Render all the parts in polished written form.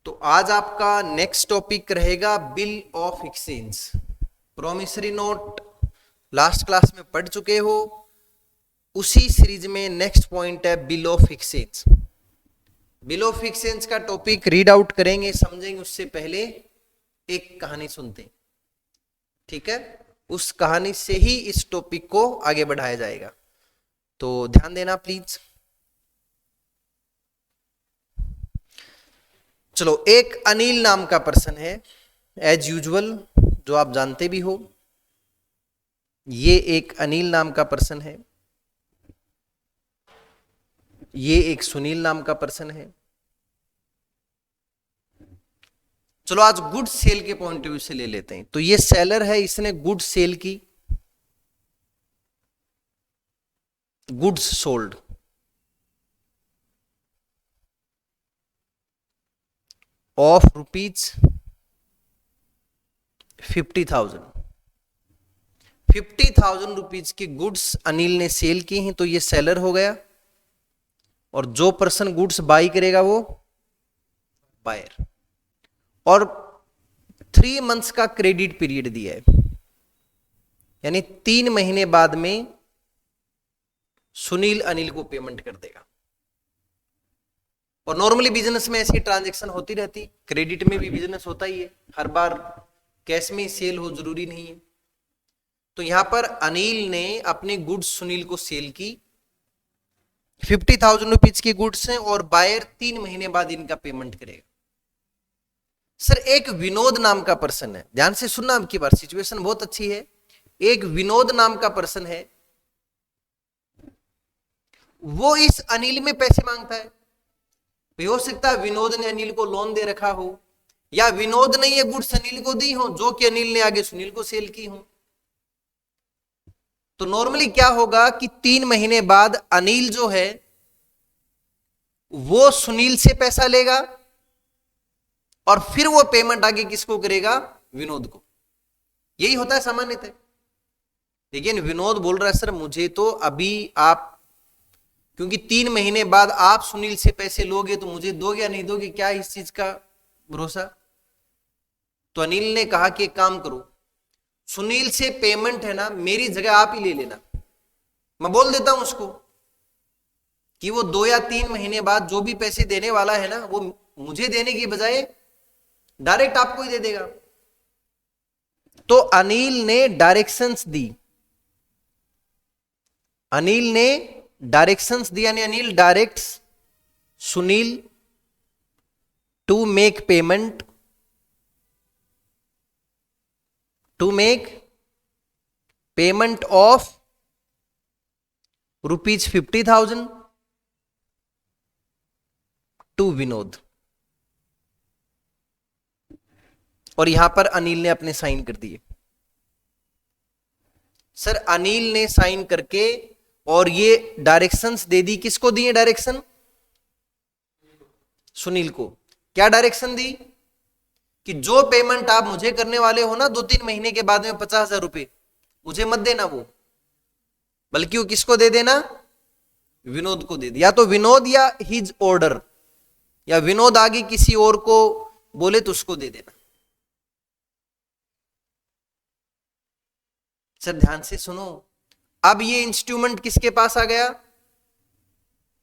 तो आज आपका नेक्स्ट टॉपिक रहेगा bill of exchange. Promissory note last class में पढ़ चुके हो, उसी सीरीज में नेक्स्ट पॉइंट है bill of exchange. Bill of exchange का टॉपिक रीड आउट करेंगे, समझेंगे, उससे पहले एक कहानी सुनते हैं, ठीक है? उस कहानी से ही इस टॉपिक को आगे बढ़ाया जाएगा, तो ध्यान देना प्लीज। चलो, एक अनिल नाम का पर्सन है, एज यूजुअल, जो आप जानते भी हो। ये एक अनिल नाम का पर्सन है, ये एक सुनील नाम का पर्सन है। चलो आज गुड सेल के पॉइंट ऑफ व्यू से ले लेते हैं। तो ये सेलर है, इसने गुड सेल की, goods sold, of rupees 50,000। 50,000 rupees की गुड्स अनिल ने सेल की हैं, तो ये सेलर हो गया। और जो पर्सन गुड्स बाई करेगा वो बायर। और 3 मंथ्स का क्रेडिट पीरियड दिया है, यानी 3 महीने बाद में सुनील अनिल को पेमेंट कर देगा। और नॉर्मली बिजनेस में ऐसी ट्रांजैक्शन होती रहती, क्रेडिट में भी बिजनेस होता ही है, हर बार कैश में सेल हो जरूरी नहीं है। तो यहां पर अनिल ने अपनी गुड्स सुनील को सेल की, 50,000 रुपीज की गुड्स हैं, और बायर 3 महीने बाद इनका पेमेंट करेगा। सर, एक विनोद नाम का पर्सन है, ध्यान से सुनना, आपकी बार सिचुएशन बहुत अच्छी है। एक विनोद नाम का पर्सन है, वो इस अनिल में पैसे मांगता है। हो सकता है विनोद ने अनिल को लोन दे रखा हो, या विनोद ने ये गुड्स अनिल को दी हो, जो कि अनिल ने आगे सुनील को सेल की हो। तो नॉर्मली क्या होगा कि 3 महीने बाद अनिल जो है वो सुनील से पैसा लेगा, और फिर वो पेमेंट आगे किसको करेगा? विनोद को। यही होता है सामान्यतः। लेकिन विनोद बोल रहा है, सर मुझे तो अभी आप, क्योंकि 3 महीने बाद आप सुनील से पैसे लोगे तो मुझे दोगे या नहीं दोगे, क्या इस चीज का भरोसा? तो अनिल ने कहा कि एक काम करो, सुनील से पेमेंट है ना, मेरी जगह आप ही ले लेना। मैं बोल देता हूं उसको कि वो 2 या 3 महीने बाद जो भी पैसे देने वाला है ना, वो मुझे देने की बजाय डायरेक्ट आपको ही दे देगा। तो अनिल ने डायरेक्शंस दी, अनिल ने डायरेक्शंस दिया, यानी Anil directs Sunil to make payment, to make payment of rupees 50,000 to Vinod. और यहां पर अनिल ने अपने साइन कर दिए। सर, अनिल ने साइन करके और ये डायरेक्शंस दे दी, किसको दिए डायरेक्शन? सुनील को। क्या डायरेक्शन दी? कि जो पेमेंट आप मुझे करने वाले हो ना 2-3 महीने के बाद में 50,000 रुपए, मुझे मत देना वो, बल्कि वो किसको दे देना? विनोद को दे दे। या तो विनोद या हिज ऑर्डर, या विनोद आगे किसी और को बोले तो उसको दे देना। सर ध्यान से सुनो, अब ये इंस्ट्रूमेंट किसके पास आ गया?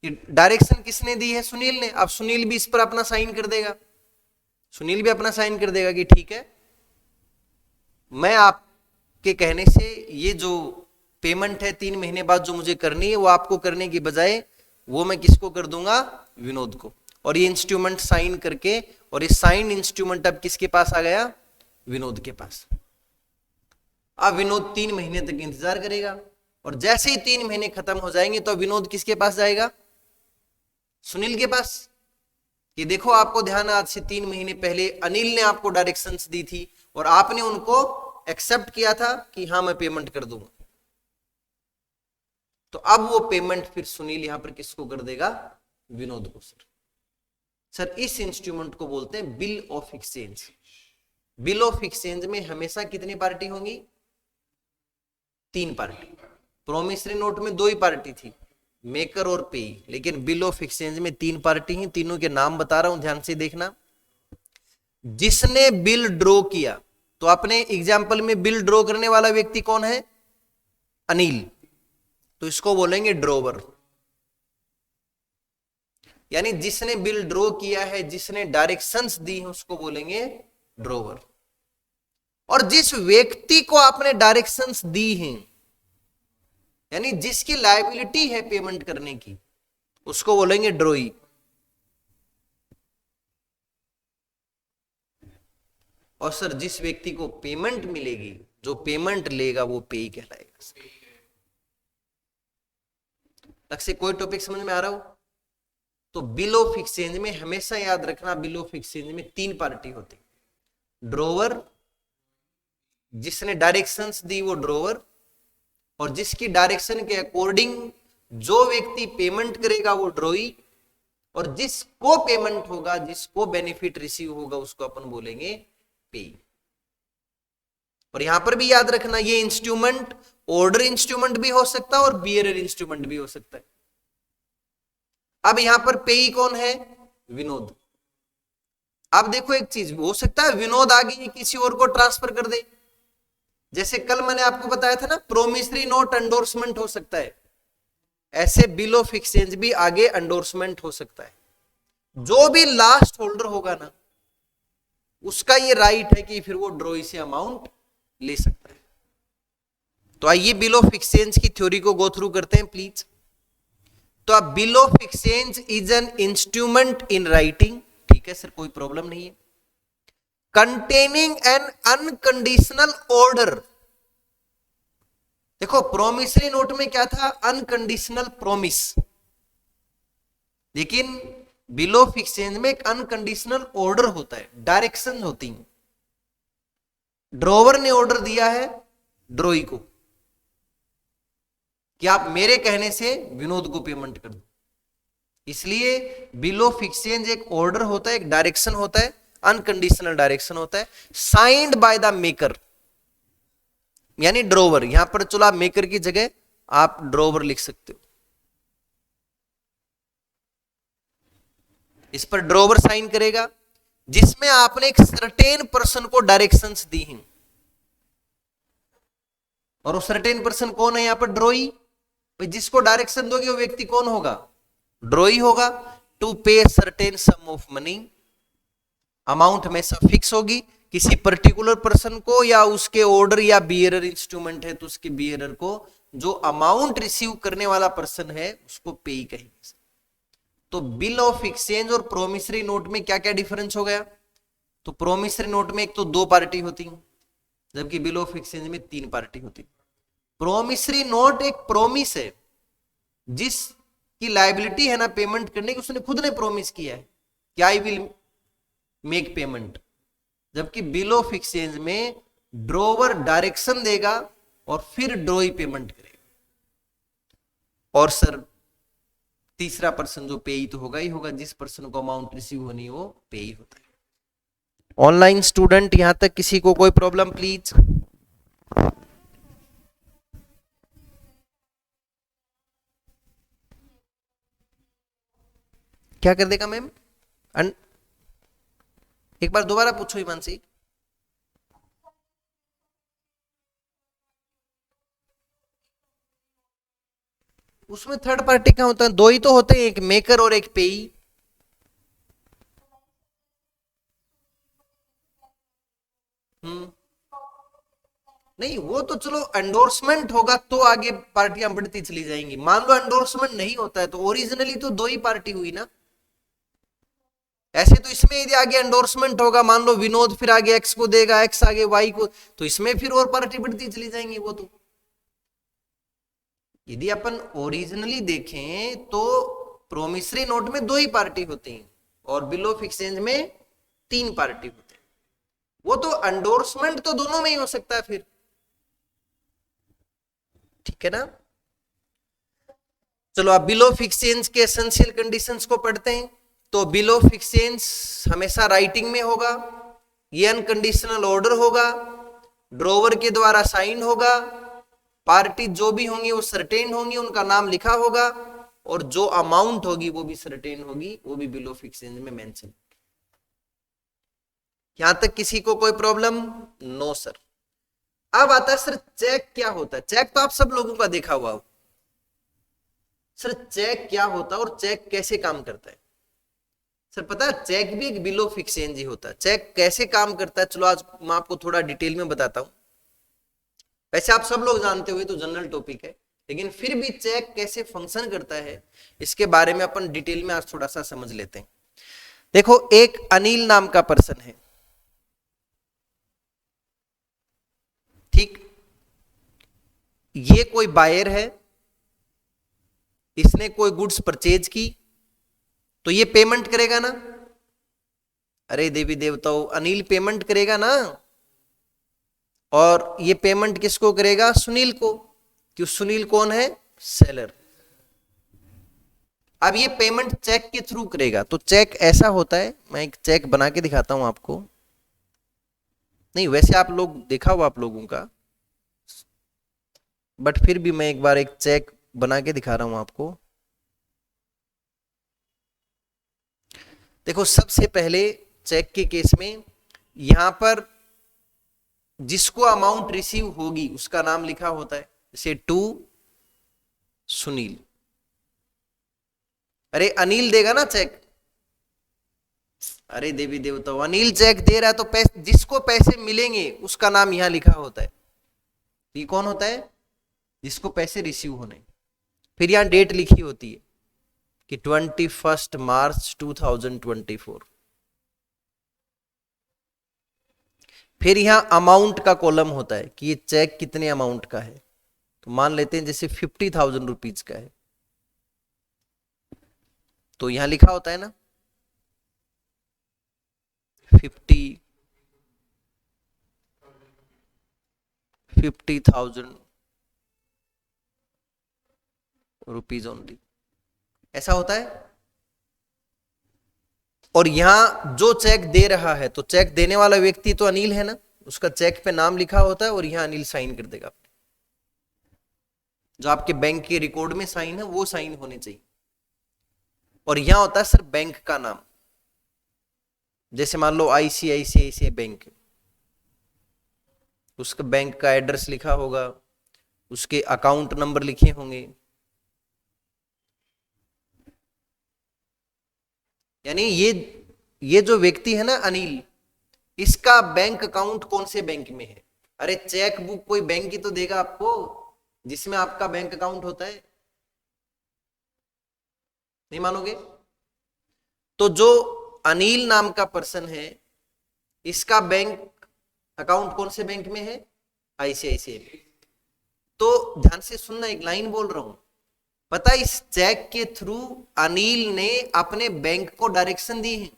डायरेक्शन किसने दी है? सुनील ने। अब सुनील भी इस पर अपना साइन कर देगा, सुनील भी अपना साइन कर देगा कि ठीक है, मैं आपके कहने से ये जो पेमेंट है 3 महीने बाद जो मुझे करनी है, वो आपको करने की बजाय वो मैं किसको कर दूंगा? विनोद को। और ये इंस्ट्रूमेंट साइन करके, और ये साइन इंस्ट्रूमेंट अब किसके पास आ गया? विनोद के पास। अब विनोद 3 महीने तक इंतजार करेगा, और जैसे ही 3 महीने खत्म हो जाएंगे तो विनोद किसके पास जाएगा? सुनील के पास। कि देखो, आपको ध्यान है, आज से 3 महीने पहले अनिल ने आपको डायरेक्शंस दी थी, और आपने उनको एक्सेप्ट किया था कि हाँ मैं पेमेंट कर दूंगा। तो अब वो पेमेंट फिर सुनील यहां पर किसको कर देगा? विनोद को। सर इस इंस्ट्रूमेंट को बोलते हैं bill of exchange. Bill of exchange में हमेशा कितनी पार्टी होंगी? 3 पार्टी। प्रोमिसरी नोट में 2 ही पार्टी थी, मेकर और पेई, लेकिन बिल ऑफ एक्सचेंज में 3 पार्टी हैं। तीनों के नाम बता रहा हूं, ध्यान से देखना। जिसने बिल ड्रॉ किया, तो अपने एग्जाम्पल में बिल ड्रॉ करने वाला व्यक्ति कौन है? अनिल, तो इसको बोलेंगे ड्रॉवर। यानी जिसने बिल ड्रॉ किया है, जिसने डायरेक्शंस दी हैं, उसको बोलेंगे ड्रॉवर। और जिस व्यक्ति को आपने डायरेक्शंस दी हैं, यानी जिसकी लायबिलिटी है पेमेंट करने की, उसको बोलेंगे ड्रॉई। और सर जिस व्यक्ति को पेमेंट मिलेगी, जो पेमेंट लेगा, वो पेई कहलाएगा। तक से कोई टॉपिक समझ में आ रहा हो? तो बिल ऑफ एक्सचेंज में हमेशा याद रखना, बिल ऑफ एक्सचेंज में 3 पार्टी होती, ड्रॉवर, जिसने डायरेक्शंस दी वो ड्रॉवर, और जिसकी डायरेक्शन के अकॉर्डिंग जो व्यक्ति पेमेंट करेगा वो ड्रॉई, और जिसको पेमेंट होगा, जिसको बेनिफिट रिसीव होगा, उसको अपन बोलेंगे पे। और यहां पर भी याद रखना, ये इंस्ट्रूमेंट ऑर्डर इंस्ट्रूमेंट भी हो सकता है और बियरर इंस्ट्रूमेंट भी हो सकता है। अब यहां पर पेई कौन है? विनोद। अब देखो एक चीज हो सकता है, विनोद आगे किसी और को ट्रांसफर कर दे, जैसे कल मैंने आपको बताया था ना, प्रोमिसरी नोट एंडोर्समेंट हो सकता है, ऐसे बिल ऑफ एक्सचेंज भी आगे एंडोर्समेंट हो सकता है। जो भी लास्ट होल्डर होगा ना, उसका ये राइट है कि फिर वो ड्रॉई से अमाउंट ले सकता है। तो आइए बिल ऑफ एक्सचेंज की थ्योरी को गो थ्रू करते हैं प्लीज। तो अब bill of exchange is an instrument in writing, ठीक है सर, कोई प्रॉब्लम नहीं है, कंटेनिंग एन अनकंडीशनल ऑर्डर। देखो प्रोमिसरी नोट में क्या था? अनकंडीशनल प्रोमिस, लेकिन बिल ऑफ एक्सचेंज में एक अनकंडीशनल ऑर्डर होता है, डायरेक्शन होती है। ड्रॉवर ने ऑर्डर दिया है ड्रॉई को कि आप मेरे कहने से विनोद को पेमेंट कर दो, इसलिए बिल ऑफ एक्सचेंज एक ऑर्डर होता है, एक डायरेक्शन होता है, अनकंडीशनल डायरेक्शन होता है, साइंड बाय द मेकर, यानी ड्रॉवर। यहां पर चलो आप मेकर की जगह आप ड्रॉवर लिख सकते हो, इस पर ड्रॉवर साइन करेगा, जिसमें आपने एक सर्टेन पर्सन को डायरेक्शंस दी हैं, और वो सर्टेन पर्सन कौन है? यहां पर ड्रॉई। जिसको डायरेक्शन दोगे वो व्यक्ति कौन होगा? ड्रॉई होगा। टू पे certain some of money, amount हमेशा फिक्स होगी किसी पर्टिकुलर पर्सन को, या उसके ऑर्डर या बियरर इंस्ट्रूमेंट है तो उसके बियरर को, जो अमाउंट रिसीव करने वाला पर्सन है उसको पे कहेंगे। तो बिल ऑफ एक्सचेंज और प्रोमिसरी नोट में क्या क्या डिफरेंस हो गया? तो प्रोमिसरी नोट में एक तो 2 पार्टी होती है, जबकि बिल ऑफ एक्सचेंज में 3 पार्टी होती। प्रोमिसरी नोट एक प्रोमिस है, जिसकी लायबिलिटी है ना पेमेंट करने की, उसने खुद ने प्रोमिस किया है कि आई विल मेक पेमेंट, जबकि बिल ऑफ एक्सचेंज में ड्रॉवर डायरेक्शन देगा और फिर ड्रॉई पेमेंट करेगा। और सर तीसरा पर्सन जो पेई तो होगा ही होगा, जिस पर्सन को अमाउंट रिसीव होनी वो पेई होता है। ऑनलाइन स्टूडेंट यहां तक किसी को कोई प्रॉब्लम प्लीज? क्या कर देगा मैम? एक बार दोबारा पूछो हिमांशी। उसमें थर्ड पार्टी क्या होता है? 2 ही तो होते हैं, एक मेकर और एक पेई। नहीं, वो तो चलो एंडोर्समेंट होगा तो आगे पार्टियां बढ़ती चली जाएंगी। मान लो एंडोर्समेंट नहीं होता है तो ओरिजिनली तो 2 ही पार्टी हुई ना। ऐसे तो इसमें यदि आगे एंडोर्समेंट होगा, मान लो विनोद फिर आगे एक्स को देगा, एक्स आगे वाई को, तो इसमें फिर और पार्टी बढ़ती चली जाएंगी। वो तो यदि अपन ओरिजिनली देखें तो प्रोमिसरी नोट में 2 ही पार्टी होती हैं और बिल ऑफ एक्सचेंज में 3 पार्टी होते हैं। वो तो एंडोर्समेंट तो दोनों में ही हो सकता है फिर, ठीक है ना। चलो आप बिल ऑफ एक्सचेंज के एसेंशियल कंडीशंस को पढ़ते हैं। तो बिल ऑफ एक्सचेंज हमेशा राइटिंग में होगा, ये अनकंडीशनल ऑर्डर होगा, ड्रॉवर के द्वारा साइन होगा, पार्टी जो भी होंगी वो सर्टेन होंगी, उनका नाम लिखा होगा, और जो अमाउंट होगी वो भी सर्टेन होगी, वो भी बिल ऑफ एक्सचेंज में मेंशन। यहां तक किसी को कोई प्रॉब्लम? No sir. अब आता है सर चेक क्या होता है। चेक तो आप सब लोगों का देखा हुआ हो। सर चेक क्या होता है और चेक कैसे काम करता है? सर पता है चेक भी एक बिल ऑफ एक्सचेंज ही होता है। चेक कैसे काम करता है, चलो आज मैं आपको थोड़ा डिटेल में बताता हूं। वैसे आप सब लोग जानते हुए तो जनरल टॉपिक है, लेकिन फिर भी चेक कैसे फंक्शन करता है इसके बारे में अपन डिटेल में आज थोड़ा सा समझ लेते हैं। देखो एक अनिल नाम का पर्सन है, ठीक। ये कोई बायर है, इसने कोई गुड्स परचेज की, तो ये पेमेंट करेगा ना। अरे देवी देवताओं, अनिल पेमेंट करेगा ना। और ये पेमेंट किसको करेगा? सुनील को। क्यों? सुनील कौन है? सेलर। अब ये पेमेंट चेक के थ्रू करेगा, तो चेक ऐसा होता है, मैं एक चेक बना के दिखाता हूं आपको। नहीं वैसे आप लोग देखा हुआ आप लोगों का, बट फिर भी मैं एक बार एक चेक बना के दिखा रहा हूं आपको। देखो सबसे पहले चेक के केस में यहां पर जिसको अमाउंट रिसीव होगी उसका नाम लिखा होता है, जैसे टू सुनील। अरे अनिल देगा ना चेक। अरे देवी देवता, अनिल चेक दे रहा है तो पैसे, जिसको पैसे मिलेंगे उसका नाम यहां लिखा होता है। ये कौन होता है? जिसको पैसे रिसीव होने। फिर यहां डेट लिखी होती है कि 21 मार्च 2024। फिर यहां अमाउंट का कॉलम होता है कि ये चेक कितने अमाउंट का है। तो मान लेते हैं जैसे 50,000 रुपीज का है, तो यहां लिखा होता है ना 50,000 रुपीज ओनली, ऐसा होता है। और यहां जो चेक दे रहा है, तो चेक देने वाला व्यक्ति तो अनिल है ना, उसका चेक पे नाम लिखा होता है और यहां अनिल साइन कर देगा। जो आपके बैंक के रिकॉर्ड में साइन है वो साइन होने चाहिए। और यहां होता है सर बैंक का नाम, जैसे मान लो आईसीआईसीआई बैंक, उसका बैंक का एड्रेस लिखा होगा, उसके अकाउंट नंबर लिखे होंगे। यानी ये जो व्यक्ति है ना अनिल, इसका बैंक अकाउंट कौन से बैंक में है। अरे चेक बुक कोई बैंक ही तो देगा आपको जिसमें आपका बैंक अकाउंट होता है। नहीं मानोगे? तो जो अनिल नाम का पर्सन है, इसका बैंक अकाउंट कौन से बैंक में है? आईसीआईसीआई। तो ध्यान से सुनना, एक लाइन बोल रहा हूं। पता इस चेक के थ्रू अनिल ने अपने बैंक को डायरेक्शन दी है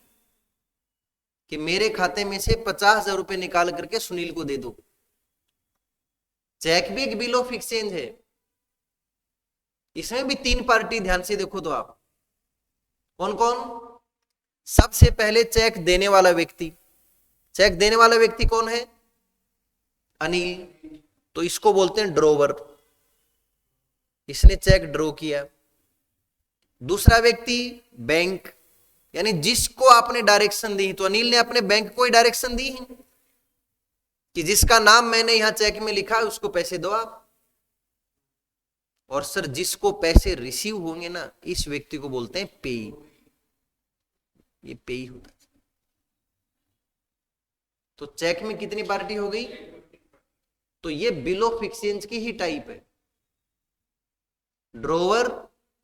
कि मेरे खाते में से 50,000 रुपए निकाल करके सुनील को दे दो। चेक भी एक बिल ऑफ एक्सचेंज है। इसमें भी तीन पार्टी, ध्यान से देखो तो आप, कौन कौन? सबसे पहले चेक देने वाला व्यक्ति। चेक देने वाला व्यक्ति कौन है? अनिल। तो इसको बोलते हैं ड्रोवर, इसने चेक ड्रॉ किया। दूसरा व्यक्ति बैंक, यानी जिसको आपने डायरेक्शन दी, तो अनिल ने अपने बैंक को ही डायरेक्शन दी है कि जिसका नाम मैंने यहां चेक में लिखा है उसको पैसे दो आप। और सर जिसको पैसे रिसीव होंगे ना, इस व्यक्ति को बोलते हैं पेई। ये पेई होता है। तो चेक में कितनी पार्टी हो गई? तो ये बिल ऑफ एक्सचेंज की ही टाइप है। ड्रोवर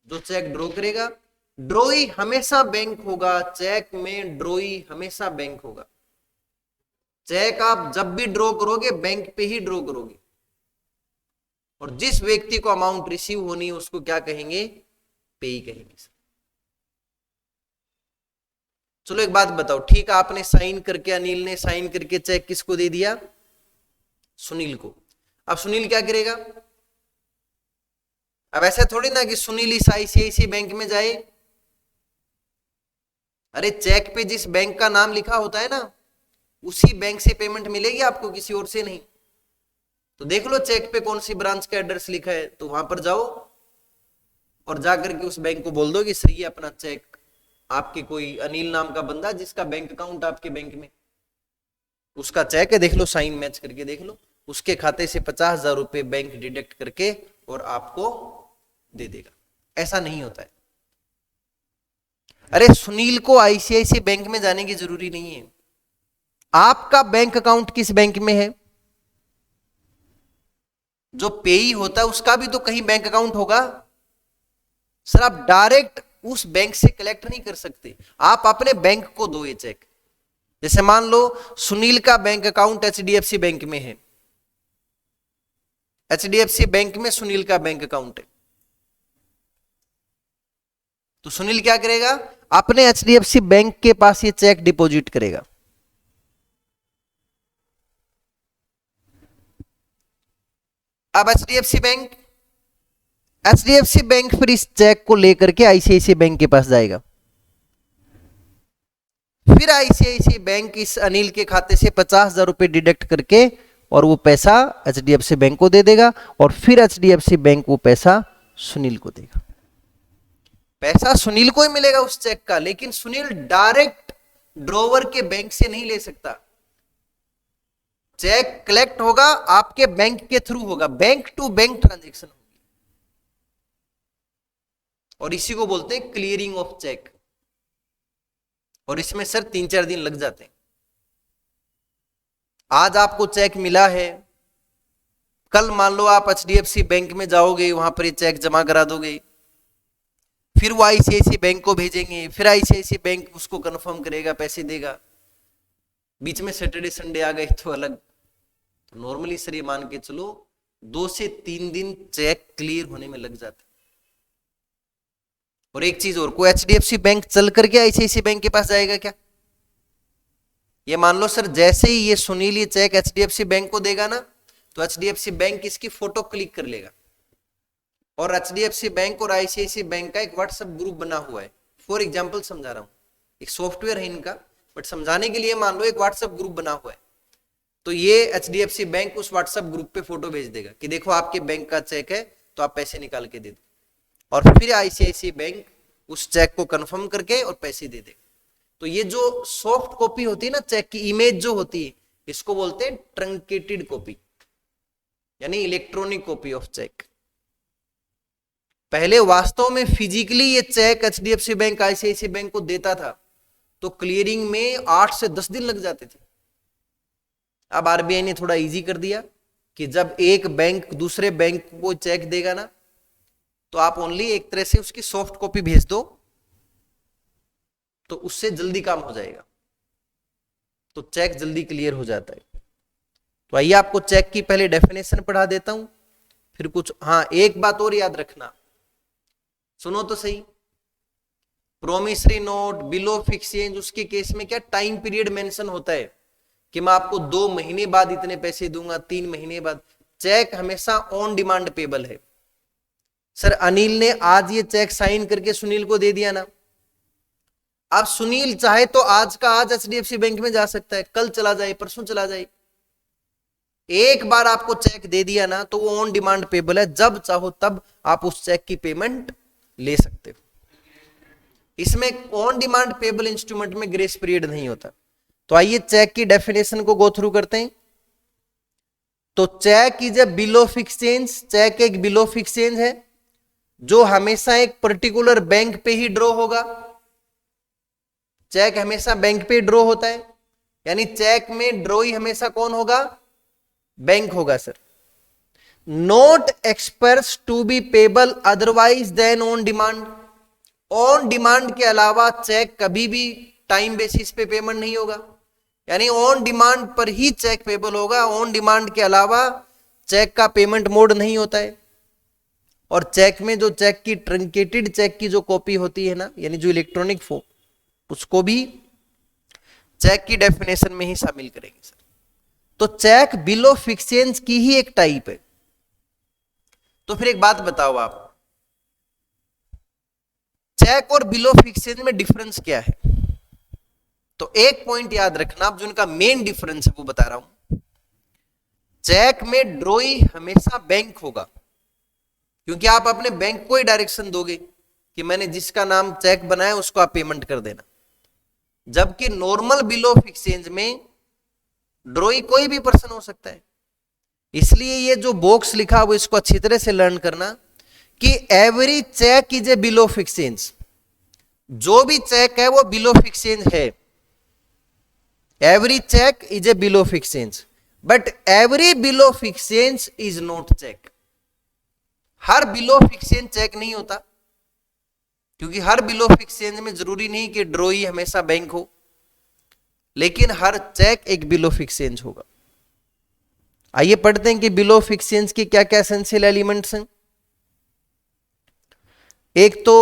जो चेक ड्रॉ करेगा, ड्रॉई हमेशा बैंक होगा। चेक में ड्रॉई हमेशा बैंक होगा। चेक आप जब भी ड्रॉ करोगे बैंक पे ही ड्रॉ करोगे। और जिस व्यक्ति को अमाउंट रिसीव होनी है उसको क्या कहेंगे? पेई कहेंगे। चलो एक बात बताओ, ठीक है आपने साइन करके, अनिल ने साइन करके चेक किसको दे दिया? सुनील को। अब सुनील क्या करेगा? अब ऐसा थोड़ी ना कि सुनील इस आईसीआईसी बैंक में जाए। अरे चेक पे जिस बैंक का नाम लिखा होता है ना, उसी बैंक से पेमेंट मिलेगी आपको, किसी और से नहीं। तो देख लो चेक पे कौन सी ब्रांच का एड्रेस लिखा है, तो वहां पर जाओ और जाकर के उस बैंक को बोल दो कि सर ये अपना चेक, आपके कोई अनिल नाम का बंदा जिसका बैंक अकाउंट आपके बैंक में, उसका चेक है, देख लो, साइन मैच करके देख लो, उसके खाते से 50,000 रुपए बैंक डिडक्ट करके और आपको दे देगा। ऐसा नहीं होता है। अरे सुनील को आईसीआईसीआई बैंक में जाने की जरूरी नहीं है। आपका बैंक अकाउंट किस बैंक में है? जो पेई होता है उसका भी तो कहीं बैंक अकाउंट होगा। सर आप डायरेक्ट उस बैंक से कलेक्ट नहीं कर सकते, आप अपने बैंक को दो ये चेक। जैसे मान लो सुनील का बैंक अकाउंट एचडीएफसी बैंक में है, एचडीएफसी बैंक में सुनील का बैंक अकाउंट है, तो सुनील क्या करेगा, अपने एचडीएफसी बैंक के पास ये चेक डिपॉजिट करेगा। अब एचडीएफसी बैंक फिर इस चेक को लेकर के आईसीआईसीआई बैंक के पास जाएगा। फिर आईसीआईसीआई बैंक इस अनिल के खाते से 50,000 रुपए डिडक्ट करके और वो पैसा एचडीएफसी बैंक को दे देगा, और फिर एचडीएफसी बैंक वो पैसा सुनील को देगा। पैसा सुनील को ही मिलेगा उस चेक का, लेकिन सुनील डायरेक्ट ड्रॉवर के बैंक से नहीं ले सकता। चेक कलेक्ट होगा आपके बैंक के थ्रू होगा, बैंक टू बैंक ट्रांजैक्शन होगी, और इसी को बोलते हैं क्लियरिंग ऑफ चेक। और इसमें सर 3-4 दिन लग जाते हैं। आज आपको चेक मिला है, कल मान लो आप एचडीएफसी बैंक में जाओगे, वहां पर ये चेक जमा करा दोगे, फिर वो आईसीआईसीआई बैंक को भेजेंगे, फिर आईसीआईसीआई बैंक उसको कंफर्म करेगा, पैसे देगा। बीच में सैटरडे संडे आ गए तो अलग। तो नॉर्मली सर ये मान के चलो 2 से 3 दिन चेक क्लियर होने में लग जाते। और एक चीज और, कोई एचडीएफसी बैंक चल करके आईसीआईसीआई बैंक के पास जाएगा क्या? ये मान लो सर जैसे ही ये सुनील ये चेक एचडीएफसी बैंक को देगा ना, तो एचडीएफसी बैंक इसकी फोटो क्लिक कर लेगा, और एचडीएफसी बैंक और आईसीआईसीआई बैंक का एक व्हाट्सएप ग्रुप बना हुआ है। फॉर एग्जांपल समझा रहा हूं, एक सॉफ्टवेयर है इनका, बट समझाने के लिए मान लो एक व्हाट्सएप ग्रुप बना हुआ है, तो ये एचडीएफसी बैंक उस व्हाट्सएप ग्रुप पे फोटो भेज देगा कि देखो आपके बैंक का चेक है, तो आप पैसे निकाल के दे दो, और फिर आईसीआईसीआई बैंक उस चेक को कंफर्म करके और पैसे दे देगा। तो ये जो सॉफ्ट कॉपी होती है ना चेक की, इमेज जो होती है, इसको बोलते हैं ट्रंकेटेड कॉपी, यानी इलेक्ट्रॉनिक कॉपी ऑफ चेक। पहले वास्तव में फिजिकली ये cheque HDFC bank ICICI bank को देता था, तो क्लियरिंग में 8 से 10 दिन लग जाते थे। अब आरबीआई ने थोड़ा इजी कर दिया कि जब एक बैंक दूसरे बैंक को चेक देगा ना, तो आप ओनली एक तरह से उसकी सॉफ्ट कॉपी भेज दो, तो उससे जल्दी काम हो जाएगा, तो चेक जल्दी क्लियर हो जाता है। तो आइए आपको चेक की पहले डेफिनेशन पढ़ा देता हूं, फिर कुछ, हाँ एक बात और याद रखना, सुनो तो सही। Promissory note, bill of exchange, उसके केस में क्या टाइम पीरियड मेंशन होता है कि मैं आपको 2 महीने बाद इतने पैसे दूंगा, 3 महीने बाद। चेक हमेशा ऑन डिमांड पेबल है। सर अनिल ने आज ये चेक साइन करके सुनील को दे दिया ना, अब सुनील चाहे तो आज का आज एचडीएफसी बैंक में जा सकता है, कल चला जाए, परसों चला जाए। एक बार आपको चेक दे दिया ना, तो वो ऑन डिमांड पेबल है, जब चाहो तब आप उस चेक की पेमेंट ले सकते हो। इसमें ऑन डिमांड पेबल इंस्ट्रूमेंट में ग्रेस पीरियड नहीं होता। तो आइए चेक की डेफिनेशन को गो थ्रू करते हैं। तो cheque is a bill of exchange, cheque एक बिल ऑफ एक्सचेंज है जो हमेशा एक पर्टिकुलर बैंक पे ही ड्रॉ होगा। चेक हमेशा बैंक पे ड्रॉ होता है, यानी चेक में ड्रॉ ही हमेशा कौन होगा, बैंक होगा sir. Note expressed to be payable otherwise then on demand, on demand के अलावा चेक कभी भी टाइम बेसिस पे पेमेंट नहीं होगा, यानी ऑन डिमांड पर ही चेक पेबल होगा, ऑन डिमांड के अलावा चेक का पेमेंट मोड नहीं होता है। और चेक में जो चेक की ट्रंकेटेड चेक की जो कॉपी होती है ना, यानी जो इलेक्ट्रॉनिक फॉर्म, उसको भी चेक की डेफिनेशन में ही शामिल करेंगे सर। तो चेक बिल ऑफ एक्सचेंज की ही एक टाइप है। तो फिर एक बात बताओ आप, चेक और बिल ऑफ एक्सचेंज में डिफरेंस क्या है? तो एक पॉइंट याद रखना, आप जो उनका मेन डिफरेंस है वो बता रहा हूं। चेक में ड्रॉई हमेशा बैंक होगा, क्योंकि आप अपने बैंक को ही डायरेक्शन दोगे कि मैंने जिसका नाम चेक बनाया उसको आप पेमेंट कर देना। जबकि नॉर्मल बिल ऑफ एक्सचेंज में ड्रॉई कोई भी पर्सन हो सकता है। इसलिए ये जो बॉक्स लिखा हुआ इसको अच्छी तरह से लर्न करना कि every cheque is a bill of exchange. जो भी चेक है वो बिल ऑफ एक्सचेंज है। Every cheque is a bill of exchange, but every bill of exchange is not cheque. हर बिल ऑफ एक्सचेंज चेक नहीं होता, क्योंकि हर बिल ऑफ एक्सचेंज में जरूरी नहीं कि ड्रॉई हमेशा बैंक हो, लेकिन हर चेक एक बिल ऑफ एक्सचेंज होगा। आइए पढ़ते हैं कि बिल ऑफ एक्सचेंज के क्या क्या एसेंशियल एलिमेंट्स हैं। एक तो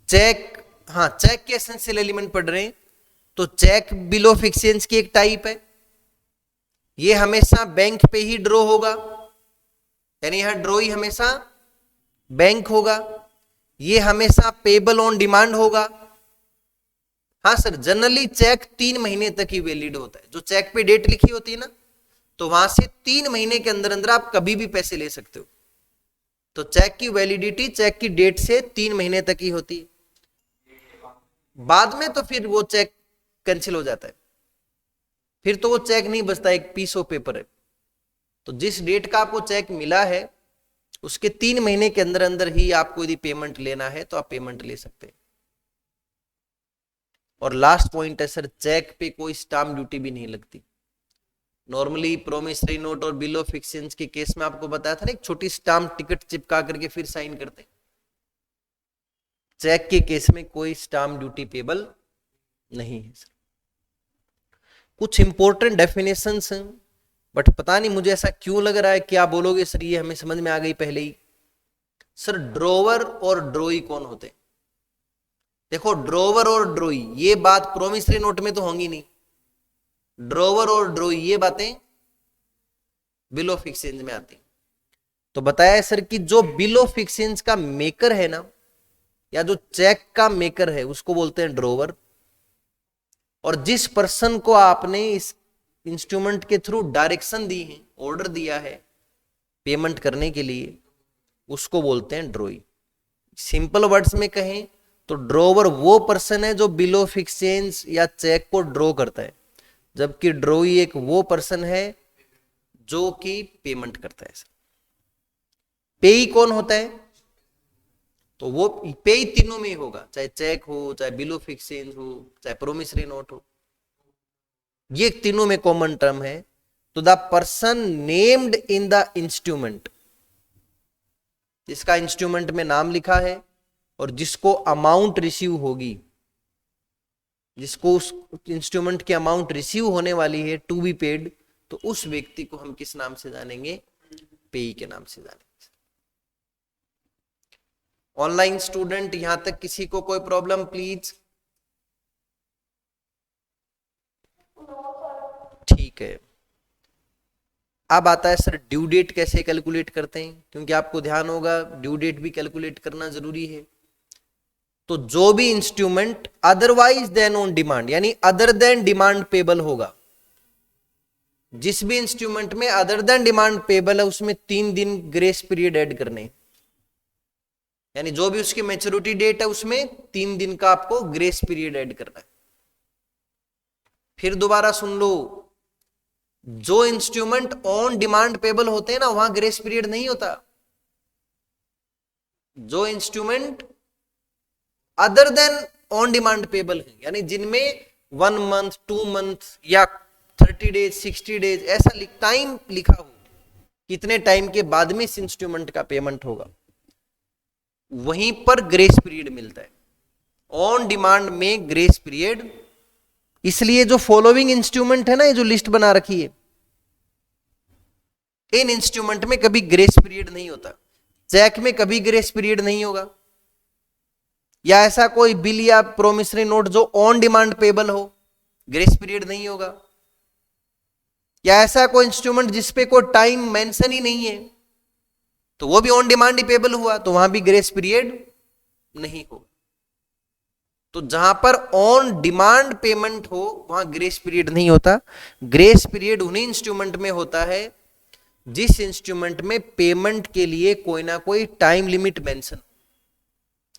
चेक, चेक के एसेंशियल एलिमेंट पढ़ रहे हैं, तो चेक बिल ऑफ एक्सचेंज की एक टाइप है। ये हमेशा बैंक पे ही ड्रॉ होगा, यानी यहां ड्रॉई हमेशा बैंक होगा। ये हमेशा पेबल ऑन डिमांड होगा। हाँ सर, जनरली चेक 3 महीने तक ही वैलिड होता है। जो चेक पे डेट लिखी होती है ना, तो वहां से 3 महीने के अंदर अंदर आप कभी भी पैसे ले सकते हो। तो चेक की वैलिडिटी चेक की डेट से 3 महीने तक ही होती है। बाद में तो फिर वो चेक कैंसिल हो जाता है, फिर तो वो चेक नहीं बचता, एक पीस ऑफ पेपर है। तो जिस डेट का आपको चेक मिला है उसके 3 महीने के अंदर अंदर ही आपको यदि पेमेंट लेना है तो आप पेमेंट ले सकते हैं। और लास्ट पॉइंट है सर, चेक पे कोई स्टाम्प ड्यूटी भी नहीं लगती। नॉर्मली प्रोमिसरी नोट और बिल ऑफ एक्सचेंज के केस में आपको बताया था ना, एक छोटी स्टाम्प टिकट चिपका करके फिर साइन करते। चेक के केस में कोई स्टाम्प ड्यूटी पेबल नहीं है सर। कुछ इंपॉर्टेंट डेफिनेशंस हैं, बट पता नहीं मुझे ऐसा क्यों लग रहा है, क्या बोलोगे सर ये हमें समझ में आ गई पहले ही। सर ड्रॉवर और ड्रॉई कौन होते हैं? देखो, ड्रॉवर और ड्रॉई ये बात प्रोमिसरी नोट में तो होंगी नहीं। ड्रॉवर और ड्रॉई ये बातें बिल ऑफ एक्सचेंज में आती। तो बताया है सर कि जो बिल ऑफ एक्सचेंज का मेकर है ना, या जो चेक का मेकर है, उसको बोलते हैं ड्रॉवर। और जिस पर्सन को आपने इस इंस्ट्रूमेंट के थ्रू डायरेक्शन दी है, ऑर्डर दिया है पेमेंट करने के लिए, उसको बोलते हैं ड्रॉई। सिंपल वर्ड्स में कहें तो ड्रॉवर वो पर्सन है जो बिल ऑफ एक्सचेंज या चेक को ड्रॉ करता है, जबकि ड्रॉई एक वो पर्सन है जो कि पेमेंट करता है। पेई कौन होता है? तो वो पेई तीनों में ही होगा, चाहे चेक हो, चाहे बिल ऑफ एक्सचेंज हो, चाहे प्रोमिसरी नोट हो। ये तीनों में कॉमन टर्म है। तो the person named in the instrument, जिसका इंस्ट्रूमेंट में नाम लिखा है और जिसको अमाउंट रिसीव होगी, जिसको उस इंस्ट्रूमेंट की अमाउंट रिसीव होने वाली है टू बी पेड, तो उस व्यक्ति को हम किस नाम से जानेंगे? पेई के नाम से जानेंगे। ऑनलाइन स्टूडेंट, यहां तक किसी को कोई प्रॉब्लम प्लीज? ठीक है। अब आता है सर ड्यू डेट कैसे कैलकुलेट करते हैं, क्योंकि आपको ध्यान होगा ड्यू डेट भी कैलकुलेट करना जरूरी है। तो जो भी instrument otherwise then on demand, यानी अदर देन डिमांड पेबल होगा, जिस भी इंस्ट्रूमेंट में अदर देन डिमांड पेबल है उसमें 3 दिन ग्रेस पीरियड ऐड करने, यानी जो भी उसकी मैच्योरिटी डेट है उसमें 3 दिन का आपको ग्रेस पीरियड ऐड करना है। फिर दोबारा सुन लो, जो इंस्ट्रूमेंट ऑन डिमांड पेबल होते हैं ना, वहां ग्रेस पीरियड नहीं होता। जो instrument other than on demand payable है, यानी जिनमें 1 मंथ 2 मंथ या 30 डेज 60 डेज ऐसा टाइम लिखा हो, कितने टाइम के बाद में इस इंस्ट्रूमेंट का पेमेंट होगा, वहीं पर ग्रेस पीरियड मिलता है। ऑन डिमांड में ग्रेस पीरियड, इसलिए जो फॉलोइंग इंस्ट्रूमेंट है ना, ये जो लिस्ट बना रखी है, इन इंस्ट्रूमेंट में कभी ग्रेस पीरियड नहीं होता। चेक में कभी ग्रेस पीरियड नहीं होगा, या ऐसा कोई बिल या प्रोमिसरी नोट जो ऑन डिमांड पेबल हो, ग्रेस पीरियड नहीं होगा। या ऐसा कोई इंस्ट्रूमेंट जिसपे कोई टाइम मेंशन ही नहीं है, तो वो भी ऑन डिमांड ही पेबल हुआ, तो वहां भी ग्रेस पीरियड नहीं होगा। तो जहां पर ऑन डिमांड पेमेंट हो वहां ग्रेस पीरियड नहीं होता। ग्रेस पीरियड उन्हीं इंस्ट्रूमेंट में होता है जिस इंस्ट्रूमेंट में पेमेंट के लिए कोई ना कोई टाइम लिमिट मेंशन,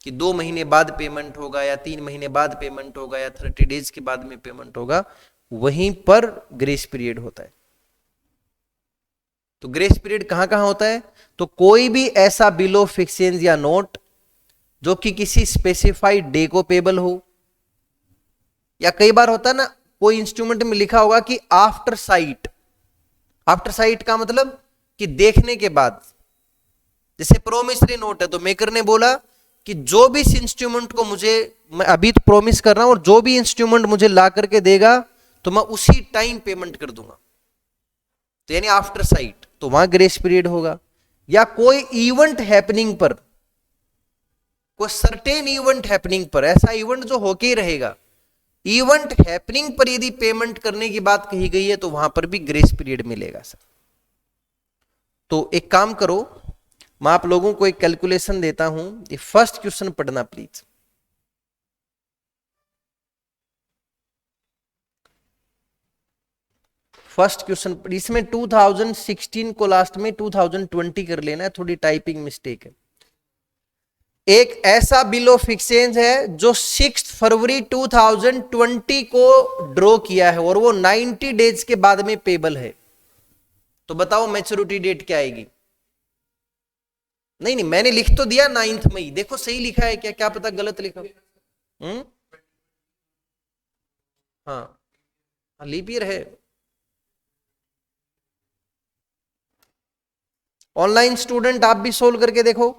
कि 2 महीने बाद पेमेंट होगा, या 3 महीने बाद पेमेंट होगा, या 30 डेज के बाद में पेमेंट होगा, वहीं पर ग्रेस पीरियड होता है। तो ग्रेस पीरियड कहां कहां होता है? तो कोई भी ऐसा बिल ऑफ एक्सचेंज या नोट जो कि किसी स्पेसिफाइड डे को पेबल हो, या कई बार होता है ना, कोई इंस्ट्रूमेंट में लिखा होगा कि आफ्टर साइट। आफ्टर साइट का मतलब कि देखने के बाद। जैसे प्रोमिसरी नोट है, तो मेकर ने बोला कि जो भी इस इंस्ट्रूमेंट को मुझे, मैं अभी तो प्रोमिस कर रहा हूं, और जो भी इंस्ट्रूमेंट मुझे ला करके देगा तो मैं उसी टाइम पेमेंट कर दूंगा, तो यानी आफ्टर साइट, तो वहां ग्रेस पीरियड होगा। या कोई इवेंट हैपनिंग पर, कोई सर्टेन इवेंट हैपनिंग पर, ऐसा इवेंट जो होके ही रहेगा, इवेंट हैपनिंग पर यदि पेमेंट करने की बात कही गई है तो वहां पर भी ग्रेस पीरियड मिलेगा सर। तो एक काम करो, मैं आप लोगों को एक कैलकुलेशन देता हूं, ये फर्स्ट क्वेश्चन पढ़ना प्लीज। फर्स्ट क्वेश्चन, इसमें 2016 को लास्ट में 2020 कर लेना है, थोड़ी टाइपिंग मिस्टेक है। एक ऐसा बिल ऑफ एक्सचेंज है जो 6 फरवरी 2020 को ड्रॉ किया है और वो 90 डेज के बाद में पेबल है। तो बताओ मैच्योरिटी डेट क्या आएगी? नहीं नहीं, मैंने लिख तो दिया 9 मई, देखो सही लिखा है क्या, क्या पता गलत लिखा। हाँ, लीप ईयर है। ऑनलाइन स्टूडेंट आप भी सोल्व करके देखो।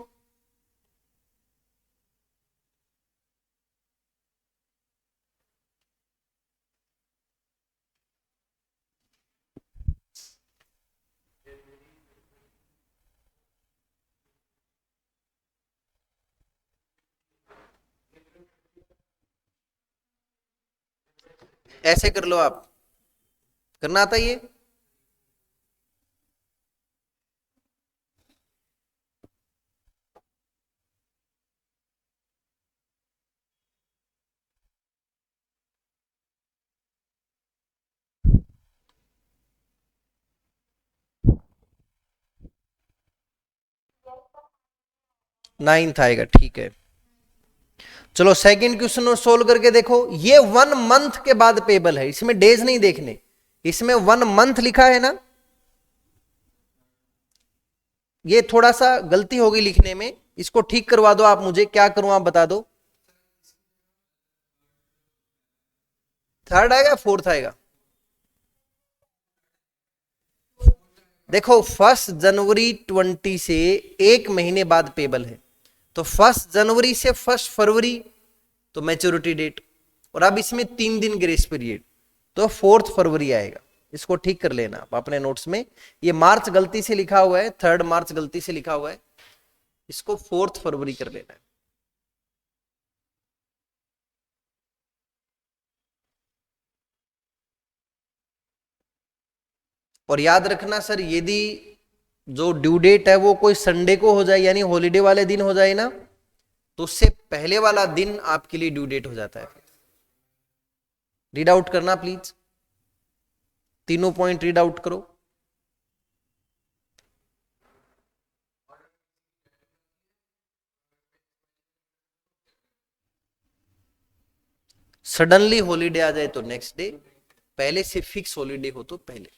ऐसे कर लो, आप करना आता ये। नाइन्थ आएगा, ठीक है। चलो सेकंड क्वेश्चन और सोल्व करके देखो। ये 1 मंथ के बाद पेबल है, इसमें डेज नहीं देखने, इसमें 1 मंथ लिखा है ना, ये थोड़ा सा गलती होगी लिखने में, इसको ठीक करवा दो आप मुझे, क्या करूं आप बता दो। थर्ड आएगा, फोर्थ आएगा? देखो 1 जनवरी 20 से एक महीने बाद पेबल है, तो 1 जनवरी से 1 फरवरी तो मैच्योरिटी डेट, और अब इसमें 3 दिन ग्रेस पीरियड, तो 4 फरवरी आएगा। इसको ठीक कर लेना आप अपने नोट्स में, ये मार्च गलती से लिखा हुआ है, 3 मार्च गलती से लिखा हुआ है, इसको 4 फरवरी कर लेना है। और याद रखना सर, यदि जो ड्यू डेट है वो कोई संडे को हो जाए, यानी हॉलीडे वाले दिन हो जाए ना, तो उससे पहले वाला दिन आपके लिए ड्यू डेट हो जाता है। रीड आउट करना प्लीज, तीनों पॉइंट रीड आउट करो। सडनली हॉलीडे आ जाए तो नेक्स्ट डे, पहले से फिक्स हॉलीडे हो तो पहले।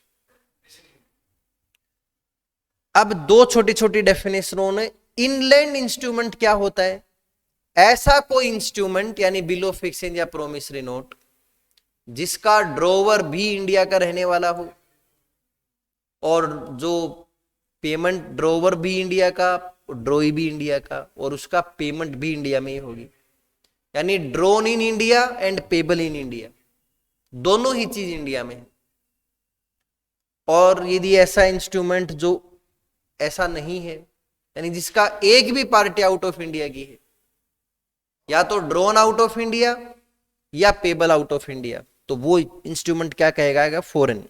अब दो छोटी छोटी डेफिनेशनों ने, इनलैंड इंस्ट्रूमेंट क्या होता है? ऐसा कोई इंस्ट्रूमेंट यानी बिल ऑफ एक्सचेंज या प्रोमिसरी नोट जिसका ड्रॉवर भी इंडिया का रहने वाला हो, और जो पेमेंट ड्रॉवर भी इंडिया का, ड्रॉई भी इंडिया का, और उसका पेमेंट भी इंडिया में ही होगी, यानी drone in India and payable in India, दोनों ही चीज इंडिया में है। और यदि ऐसा इंस्ट्रूमेंट जो ऐसा नहीं है, यानी जिसका एक भी पार्टी आउट ऑफ इंडिया की है, या तो ड्रोन आउट ऑफ इंडिया या पेबल आउट ऑफ इंडिया, तो वो इंस्ट्रूमेंट क्या कहेगा? फॉरेन।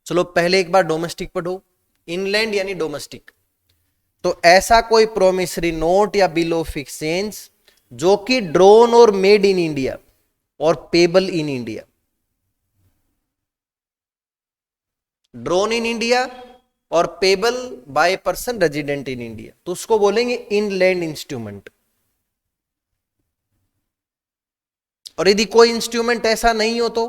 चलो पहले एक बार डोमेस्टिक पढ़ो, इनलैंड यानी डोमेस्टिक। तो ऐसा कोई प्रोमिसरी नोट या बिल ऑफ एक्सचेंज जो कि ड्रोन और मेड इन इंडिया और payable in India, drawn in India और payable by person resident in India, तो उसको बोलेंगे इनलैंड इंस्ट्रूमेंट। और यदि कोई इंस्ट्रूमेंट ऐसा नहीं हो तो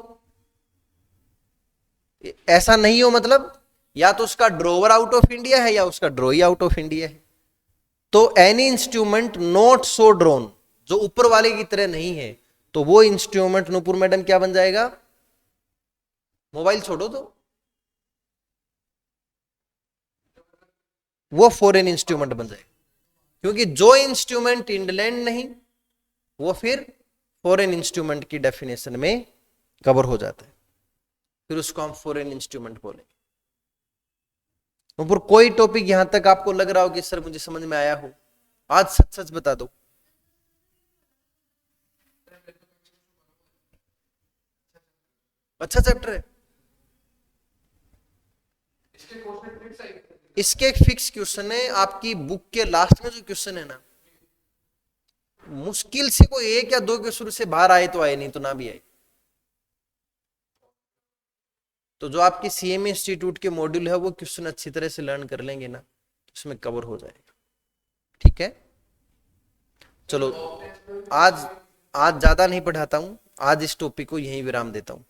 ऐसा नहीं हो मतलब या तो उसका ड्रोवर आउट ऑफ इंडिया है या उसका ड्रॉई आउट ऑफ इंडिया है। तो any instrument not so drone, जो ऊपर वाले की तरह नहीं है, तो वो इंस्ट्रूमेंट नूपुर मैडम क्या बन जाएगा? मोबाइल छोड़ो तो वो फॉरेन इंस्ट्रूमेंट बन जाएगा, क्योंकि जो इंस्ट्रूमेंट इंग्लैंड नहीं वो फिर फॉरेन इंस्ट्रूमेंट की डेफिनेशन में कवर हो जाता है, फिर उसको हम फॉरेन इंस्ट्रूमेंट बोलेंगे। ऊपर कोई टॉपिक यहां तक आपको लग रहा हो कि सर मुझे समझ में आया हो, आज सच सच बता दो। अच्छा चैप्टर है, इसके एक फिक्स क्वेश्चन है, आपकी बुक के लास्ट में जो क्वेश्चन है ना, मुश्किल से कोई एक या दो क्वेश्चन से बाहर आए तो आए, नहीं तो ना भी आए। तो जो आपकी सीएमए इंस्टीट्यूट के मॉड्यूल है वो क्वेश्चन अच्छी तरह से लर्न कर लेंगे ना, उसमें कवर हो जाएगा। ठीक है, चलो आज आज ज्यादा नहीं पढ़ाता हूं, आज इस टॉपिक को यहीं विराम देता हूं।